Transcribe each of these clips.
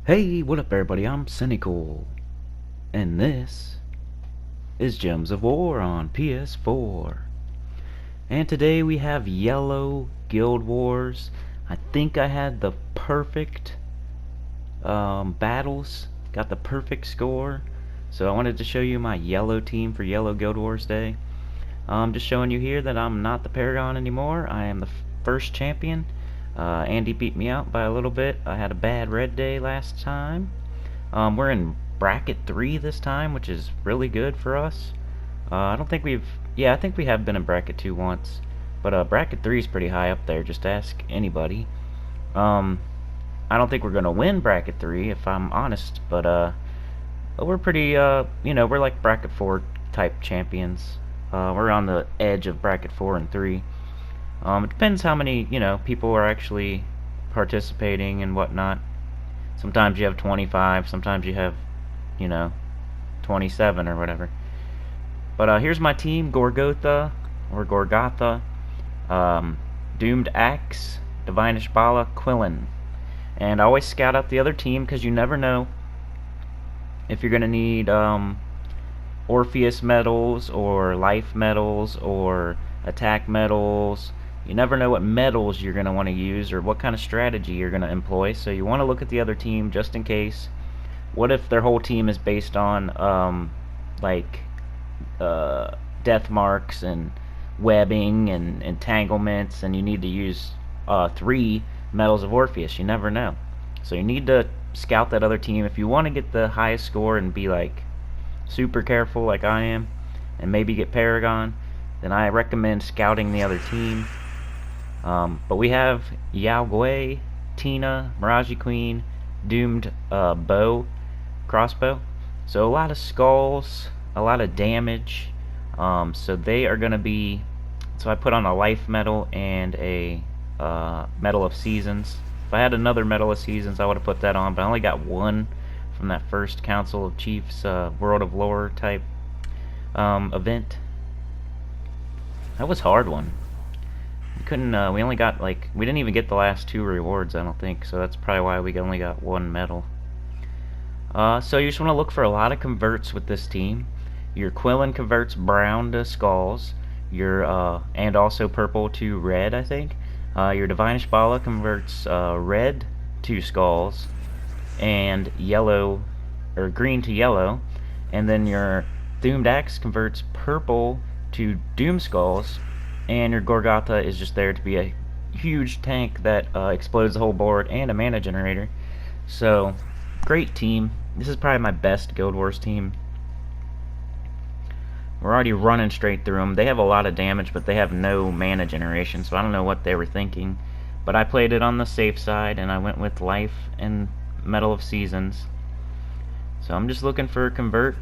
Hey, what up everybody, I'm Cynical, and this is Gems of War on PS4. And today we have Yellow Guild Wars. I think I had the perfect battles, got the perfect score. So I wanted to show you my yellow team for Yellow Guild Wars Day. I'm just showing you here that I'm not the Paragon anymore. I am the first champion. Andy beat me out by a little bit. I had a bad red day last time. We're in bracket 3 this time, which is really good for us. I don't think I think we have been in bracket 2 once, but bracket 3 is pretty high up there. Just ask anybody. I don't think we're gonna win bracket 3 if I'm honest, but we're pretty, we're like bracket 4 type champions. We're on the edge of bracket 4 and 3. It depends how many, people are actually participating and whatnot. Sometimes you have 25, sometimes you have, 27 or whatever. But here's my team: Gorgotha, or Gorgotha, Doomed Axe, Divinish Bala, Quillen. And I always scout out the other team because you never know if you're going to need Orpheus medals or life medals or attack medals. You never know what medals you're going to want to use or what kind of strategy you're going to employ, so you want to look at the other team just in case. What if their whole team is based on death marks and webbing and entanglements, and you need to use 3 medals of Orpheus? You never know. So you need to scout that other team. If you want to get the highest score and be like super careful like I am and maybe get Paragon, then I recommend scouting the other team. But we have Yao Gui, Tina, Mirage Queen, Doomed Crossbow. So a lot of skulls, a lot of damage. So they are going to be... So I put on a life medal and a medal of seasons. If I had another medal of seasons, I would have put that on, but I only got one from that first Council of Chiefs World of Lore type event. That was a hard one. We only got we didn't even get the last 2 rewards, I don't think, so that's probably why we only got 1 medal. So you just want to look for a lot of converts with this team. Your Quillen converts brown to skulls, and also purple to red, I think. Your Divinish Bala converts red to skulls and yellow or green to yellow, and then your Doomed Axe converts purple to doom skulls, and your Gorgotha is just there to be a huge tank that explodes the whole board and a mana generator. So great team. This is probably my best Guild Wars team. We're already running straight through them. They have a lot of damage, but they have no mana generation, so I don't know what they were thinking. But I played it on the safe side, and I went with life and medal of seasons. So I'm just looking for a convert.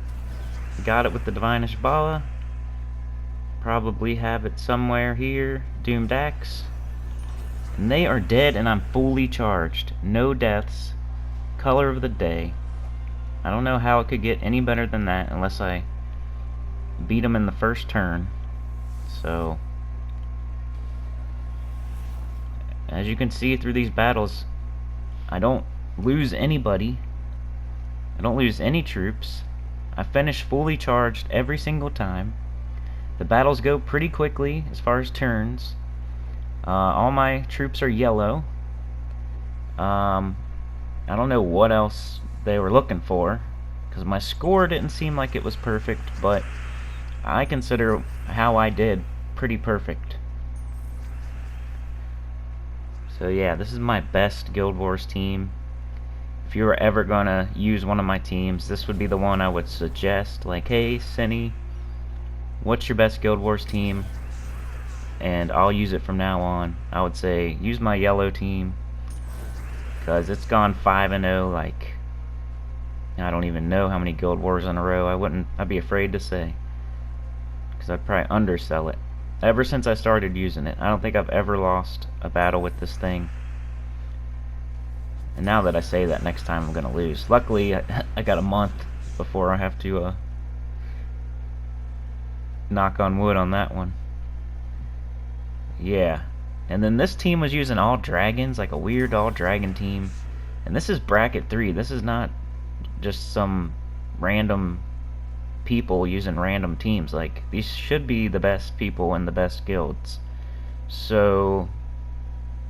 Got it with the Divinish Bala. Probably have it somewhere here. Doomed Axe. And they are dead, and I'm fully charged. No deaths. Color of the day. I don't know how it could get any better than that unless I beat them in the first turn. So as you can see through these battles, I don't lose anybody. I don't lose any troops. I finish fully charged every single time. The battles go pretty quickly as far as turns. All my troops are yellow. I don't know what else they were looking for, because my score didn't seem like it was perfect, but I consider how I did pretty perfect. So yeah, this is my best Guild Wars team. If you were ever gonna use one of my teams, this would be the one I would suggest. Like, hey, Cinny, what's your best Guild Wars team? And I'll use it from now on. I would say use my yellow team, because it's gone 5-0. Like, I don't even know how many Guild Wars in a row. I'd be afraid to say, because I'd probably undersell it. Ever since I started using it, I don't think I've ever lost a battle with this thing. And now that I say that, next time I'm gonna lose. Luckily, I got a month before I have to knock on wood on that one. Yeah. And then this team was using all dragons, like a weird all dragon team. And this is bracket 3. This is not just some random people using random teams. Like, these should be the best people in the best guilds. So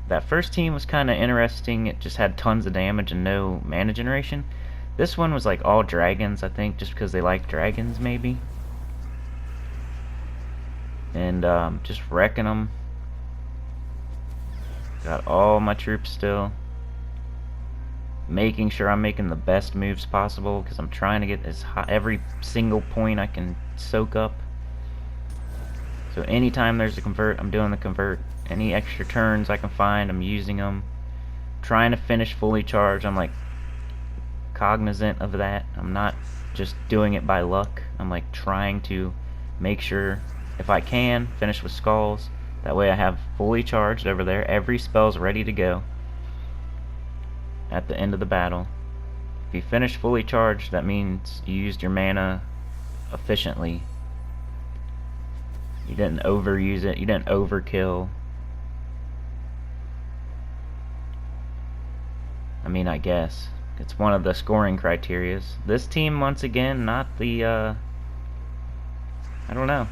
that first team was kind of interesting. It just had tons of damage and no mana generation. This one was like all dragons, I think, just because they like dragons, maybe. And just wrecking them. Got all my troops still. Making sure I'm making the best moves possible, because I'm trying to get as high, every single point I can soak up. So anytime there's a convert, I'm doing the convert. Any extra turns I can find, I'm using them. Trying to finish fully charged. I'm like cognizant of that. I'm not just doing it by luck. I'm like trying to make sure, if I can, finish with skulls. That way I have fully charged over there. Every spell's ready to go at the end of the battle. If you finish fully charged, that means you used your mana efficiently. You didn't overuse it. You didn't overkill. I mean, I guess it's one of the scoring criterias. This team, once again, not the I don't know.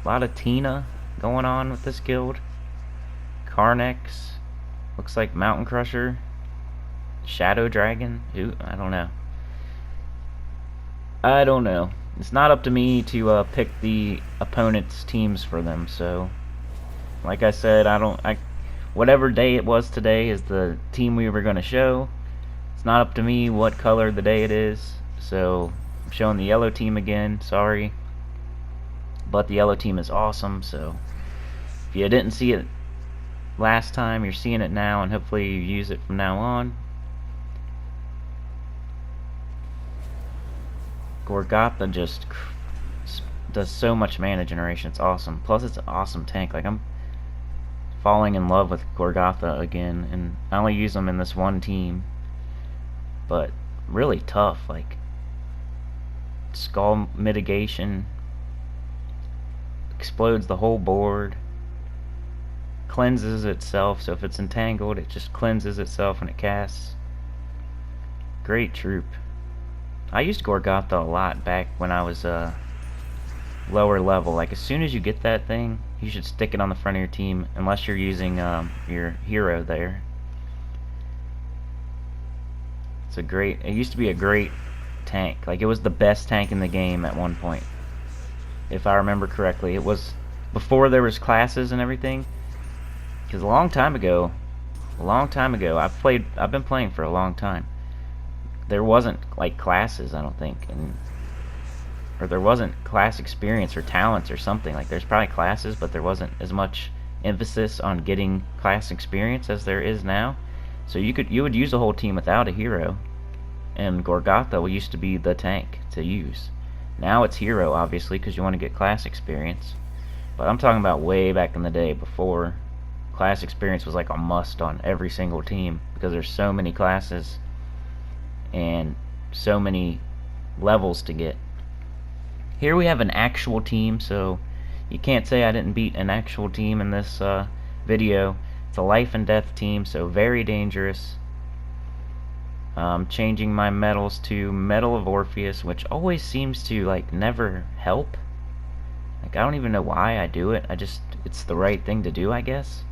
A lot of Tina going on with this guild. Carnex. Looks like Mountain Crusher. Shadow Dragon. Ooh, I don't know. I don't know. It's not up to me to pick the opponent's teams for them, so like I said, whatever day it was today is the team we were going to show. It's not up to me what color the day it is, so I'm showing the yellow team again, sorry. But the yellow team is awesome, so if you didn't see it last time, you're seeing it now, and hopefully you use it from now on. Gorgatha just does so much mana generation, it's awesome. Plus it's an awesome tank. Like, I'm falling in love with Gorgatha again, and I only use them in this one team, but really tough. Like, skull mitigation, explodes the whole board, cleanses itself, so if it's entangled it just cleanses itself when it casts. Great troop. I used Gorgatha a lot back when I was lower level. Like, as soon as you get that thing, you should stick it on the front of your team, unless you're using your hero there. It used to be a great tank. Like, it was the best tank in the game at one point, if I remember correctly. It was before there was classes and everything. Because a long time ago, I've been playing for a long time. There wasn't like classes, I don't think, or there wasn't class experience or talents or something. Like, there's probably classes, but there wasn't as much emphasis on getting class experience as there is now. So you would use a whole team without a hero, and Gorgatha used to be the tank to use. Now it's hero, obviously, because you want to get class experience. But I'm talking about way back in the day, before class experience was like a must on every single team, because there's so many classes and so many levels to get. Here we have an actual team, so you can't say I didn't beat an actual team in this video. It's a life and death team, so very dangerous. Changing my medals to Medal of Orpheus, which always seems to like never help. Like, I don't even know why I do it. It's the right thing to do, I guess.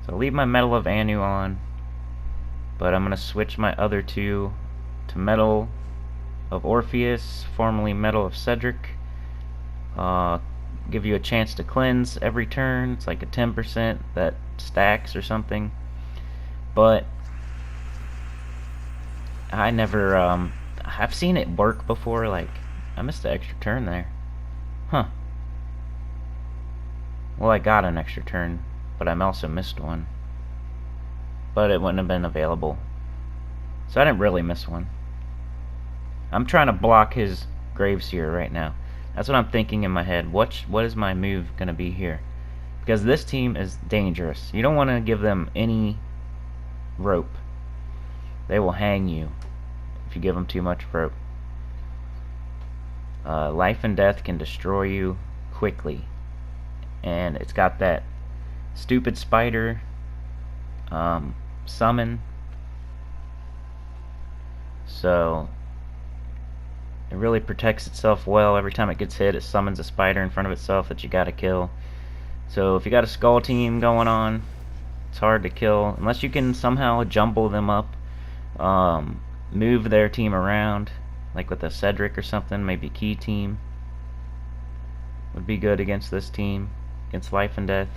So I'll leave my Medal of Anu on, but I'm going to switch my other two to Medal of Orpheus, formerly Medal of Cedric. Give you a chance to cleanse every turn. It's like a 10% that stacks or something. But I never, I've seen it work before. Like, I missed the extra turn there. Huh. Well, I got an extra turn, but I also missed one. But it wouldn't have been available. So I didn't really miss one. I'm trying to block his Graveseer right now. That's what I'm thinking in my head. What is my move going to be here? Because this team is dangerous. You don't want to give them any rope. They will hang you if you give them too much rope. Life and death can destroy you quickly. And it's got that stupid spider summon. So it really protects itself well. Every time it gets hit, it summons a spider in front of itself that you gotta kill. So if you got a skull team going on, it's hard to kill unless you can somehow jumble them up, move their team around, like with a Cedric or something. Maybe Key team would be good against this team, against Life and Death.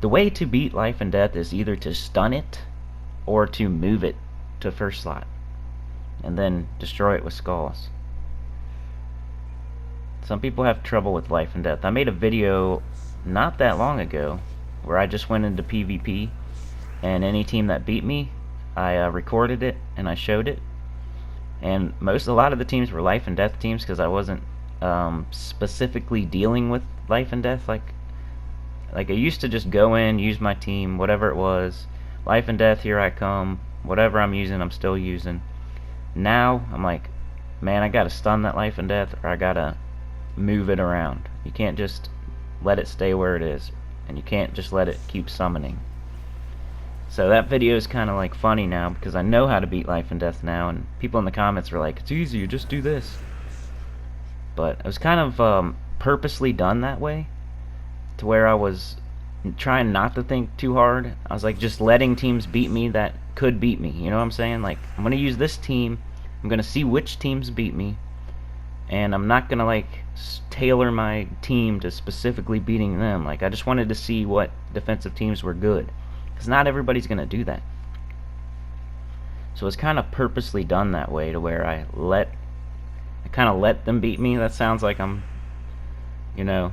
The way to beat Life and Death is either to stun it or to move it to first slot and then destroy it with skulls. Some people have trouble with Life and Death. I made a video not that long ago where I just went into PvP, and any team that beat me, I recorded it and I showed it. And a lot of the teams were Life and Death teams because I wasn't specifically dealing with Life and Death. Like I used to just go in, use my team, whatever it was, Life and Death, here I come, whatever I'm using, I'm still using. Now I'm like, man, I gotta stun that Life and Death, or I gotta move it around. You can't just let it stay where it is, and you can't just let it keep summoning. So that video is kind of like funny now because I know how to beat Life and Death now, and people in the comments were like, it's easy, you just do this. But it was kind of purposely done that way, to where I was trying not to think too hard. I was like just letting teams beat me that could beat me, you know what I'm saying? Like, I'm gonna use this team, I'm gonna see which teams beat me, and I'm not gonna like tailor my team to specifically beating them. Like, I just wanted to see what defensive teams were good, because not everybody's gonna do that. So it's kind of purposely done that way, to where I kind of let them beat me. That sounds like I'm, you know,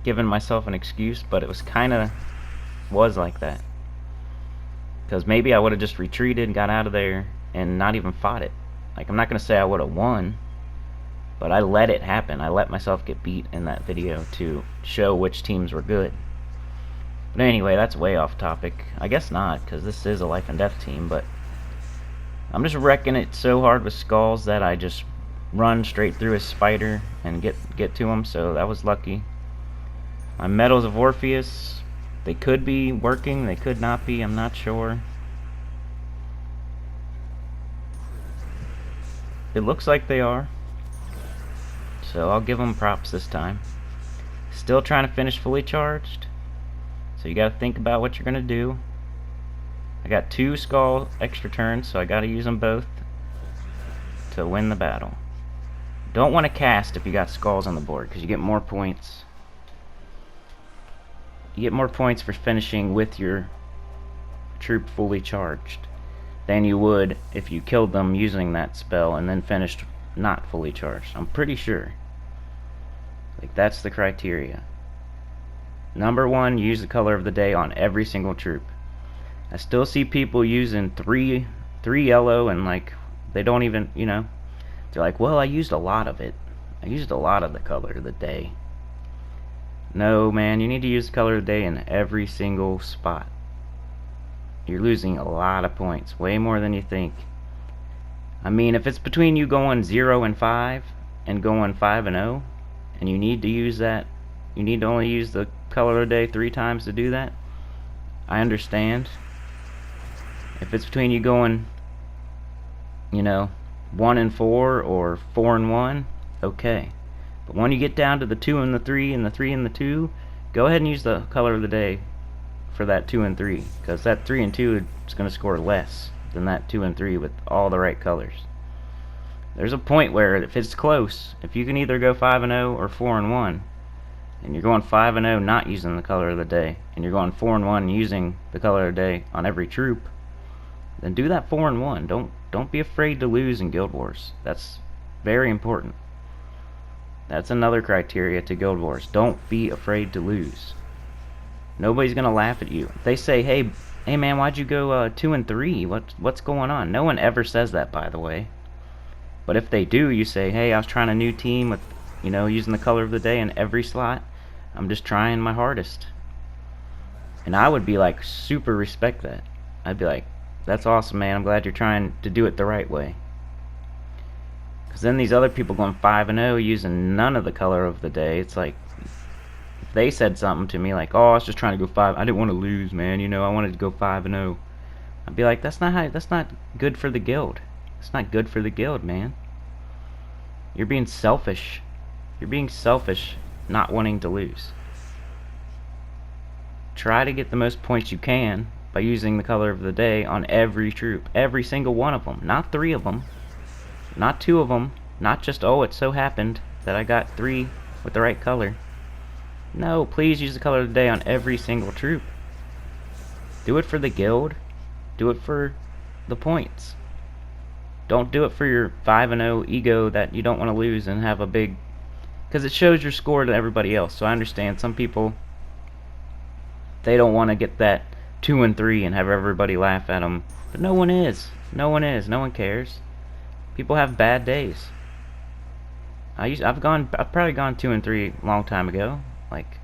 giving myself an excuse, but it was like that. Because maybe I would have just retreated, got out of there, and not even fought it. Like, I'm not going to say I would have won, but I let it happen. I let myself get beat in that video to show which teams were good. But anyway, that's way off topic. I guess not, because this is a Life and Death team, but I'm just wrecking it so hard with skulls that I just run straight through a spider and get to him, so that was lucky. My Medals of Orpheus, they could be working, they could not be, I'm not sure. It looks like they are, so I'll give them props this time. Still trying to finish fully charged, so you gotta think about what you're gonna do. I got 2 skull extra turns, so I gotta use them both to win the battle. Don't want to cast if you got skulls on the board, because you get more points. You get more points for finishing with your troop fully charged than you would if you killed them using that spell and then finished not fully charged. I'm pretty sure. Like, that's the criteria. Number 1, use the color of the day on every single troop. I still see people using three yellow, and like, they don't even, you know, they're like, well, I used a lot of it. I used a lot of the color of the day. No, man, you need to use the color of the day in every single spot. You're losing a lot of points, way more than you think. I mean, if it's between you going 0 and 5 and going 5 and 0, and you need to use that, you need to only use the color of the day 3 times to do that, I understand. If it's between you going, you know, 1 and 4 or 4 and 1, okay. But when you get down to the 2 and the 3 and the 3 and the 2, go ahead and use the color of the day for that 2 and 3, because that 3 and 2 is going to score less than that 2 and 3 with all the right colors. There's a point where if it's close, if you can either go 5 and 0 or 4 and 1, and you're going 5 and 0 not using the color of the day, and you're going 4 and 1 using the color of the day on every troop, then do that 4 and 1. Don't be afraid to lose in Guild Wars. That's very important. That's another criteria to Guild Wars. Don't be afraid to lose. Nobody's gonna laugh at you. If they say, hey man, why'd you go 2 and 3? What's going on? No one ever says that, by the way. But if they do, you say, hey, I was trying a new team with, you know, using the color of the day in every slot. I'm just trying my hardest. And I would be like, super respect that. I'd be like, that's awesome, man. I'm glad you're trying to do it the right way. Because then these other people going 5 and 0 using none of the color of the day, it's like, if they said something to me like, oh, I was just trying to go 5, I didn't want to lose, man, you know, I wanted to go 5 and 0. I'd be like, that's not good for the guild. It's not good for the guild, man. You're being selfish. You're being selfish, not wanting to lose. Try to get the most points you can by using the color of the day on every troop. Every single one of them. Not 3 of them. Not 2 of them. Not just, oh, it so happened that I got 3 with the right color. No, please use the color of the day on every single troop. Do it for the guild. Do it for the points. Don't do it for your 5-0 ego that you don't want to lose and have a big... Because it shows your score to everybody else. So I understand some people, they don't want to get that 2-3 and have everybody laugh at them. But no one is. No one is. No one cares. People have bad days. I've probably gone 2-3 a long time ago. Like,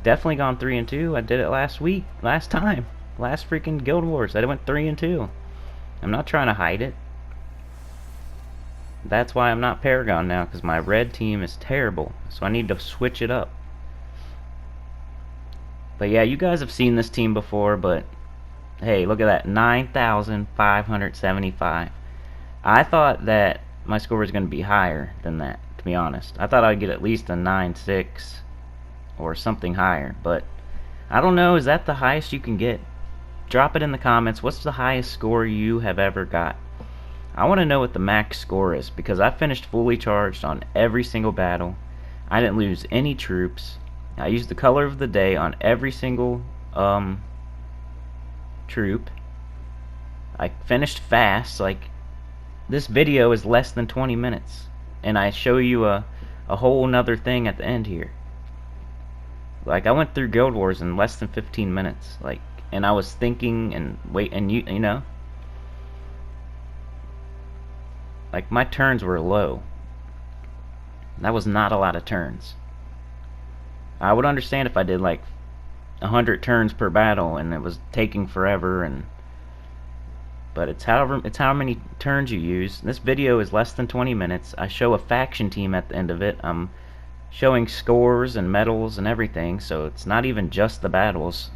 definitely gone 3-2. I did it last freaking Guild Wars. I went 3-2. I'm not trying to hide it. That's why I'm not Paragon now, because my red team is terrible. So I need to switch it up. But yeah, you guys have seen this team before, but hey, look at that, 9,575. I thought that my score was going to be higher than that, to be honest. I thought I'd get at least a 9.6 or something higher, but I don't know, is that the highest you can get? Drop it in the comments. What's the highest score you have ever got? I want to know what the max score is, because I finished fully charged on every single battle. I didn't lose any troops. I used the color of the day on every single troop. I finished fast. Like, this video is less than 20 minutes, and I show you a whole nother thing at the end here. Like, I went through Guild Wars in less than 15 minutes. Like, and I was thinking and you know, like, my turns were low. That was not a lot of turns. I would understand if I did like 100 turns per battle and it was taking forever, but it's how many turns you use. This video is less than 20 minutes. I show a faction team at the end of it. I'm showing scores and medals and everything, so it's not even just the battles.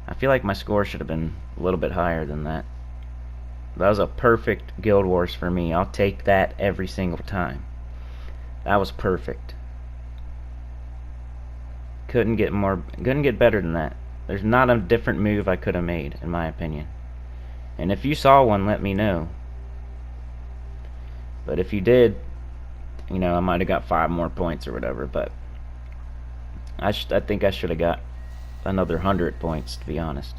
I feel like my score should have been a little bit higher than that. That was a perfect Guild Wars for me. I'll take that every single time. That was perfect. Couldn't get better than that. There's not a different move I could have made, in my opinion. And if you saw one, let me know. But if you did, you know, I might have got 5 more points or whatever. But I think I should have got another 100 points, to be honest.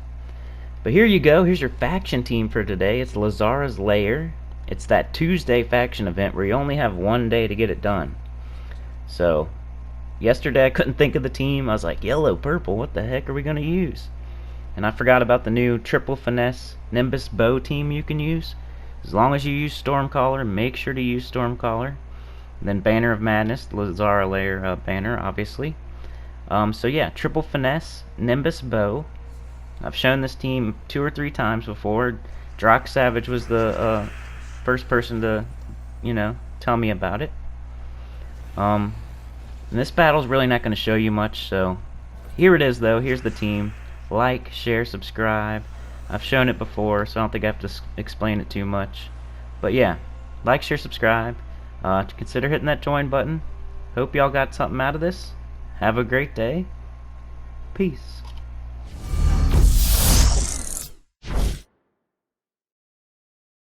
But here you go. Here's your faction team for today. It's Lyrasza's Lair. It's that Tuesday faction event where you only have 1 day to get it done. So, yesterday I couldn't think of the team. I was like, yellow, purple, what the heck are we going to use? And I forgot about the new triple finesse Nimbus bow team you can use. As long as you use Stormcaller, make sure to use Stormcaller. Then Banner of Madness, the Lyrasza Lair banner, obviously. So yeah, triple finesse, Nimbus bow. I've shown this team 2 or 3 times before. Drock Savage was the first person to, you know, tell me about it. And this battle's really not going to show you much, so here it is though. Here's the team. Like, share, subscribe. I've shown it before, so I don't think I have to explain it too much. But yeah, like, share, subscribe. Consider hitting that join button. Hope y'all got something out of this. Have a great day. Peace.